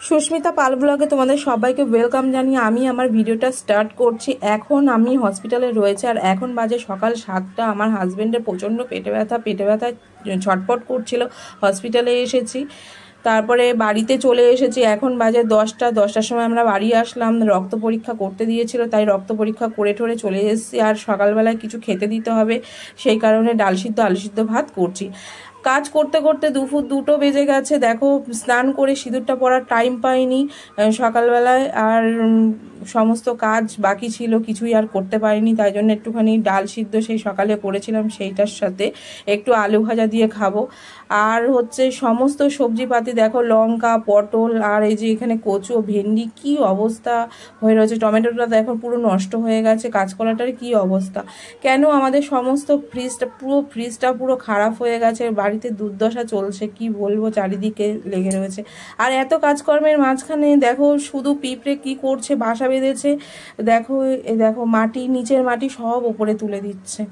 সুস্মিতা পাল ব্লগে তোমাদের সবাইকে ওয়েলকাম জানিয়ে আমি আমার ভিডিওটা স্টার্ট করছি। এখন আমি হসপিটালে রয়েছে আর এখন বাজে সকাল 7টা। আমার হাজব্যান্ডের প্রচণ্ড পেটে ব্যথা ছটপট করছিল। হসপিটালে এসেছি, তারপরে বাড়িতে চলে এসেছি। এখন বাজে 10টার সময় আমরা বাড়ি আসলাম। রক্ত পরীক্ষা করতে দিয়েছিল, তাই রক্ত পরীক্ষা করে ঠরে চলে এসেছি। আর সকালবেলায় কিছু খেতে দিতে হবে, সেই কারণে ডাল সিদ্ধ আলু সিদ্ধ ভাত করছি। কাজ করতে করতে দুপুর 2টো বেজে গেছে। দেখো, স্নান করে সিঁদুরটা পরার টাইম পাইনি সকালবেলায়। আর সমস্ত কাজ বাকি ছিল, কিছুই আর করতে পারিনি। তাই জন্য একটুখানি ডাল সিদ্ধ সেই সকালে করেছিলাম, সেইটার সাথে একটু আলু ভাজা দিয়ে খাবো। আর হচ্ছে সমস্ত সবজিপাতি দেখো, লঙ্কা, পটল, আর এই যে এখানে কচু, ভেন্ডি, কি অবস্থা হয়ে রয়েছে। টমেটোটা দেখো পুরো নষ্ট হয়ে গেছে। কাঁচকলাটার কি অবস্থা। কেন আমাদের সমস্ত ফ্রিজটা পুরো খারাপ হয়ে গেছে। বাড়িতে দুর্দশা চলছে, কি বলবো, চারিদিকে লেগে রয়েছে। আর এত কাজকর্মের মাঝখানে দেখো শুধু পিঁপড়ে কি করছে, বাসা বেঁধেছে। দেখো মাটি, নিচের মাটি সব ওপরে তুলে দিচ্ছে।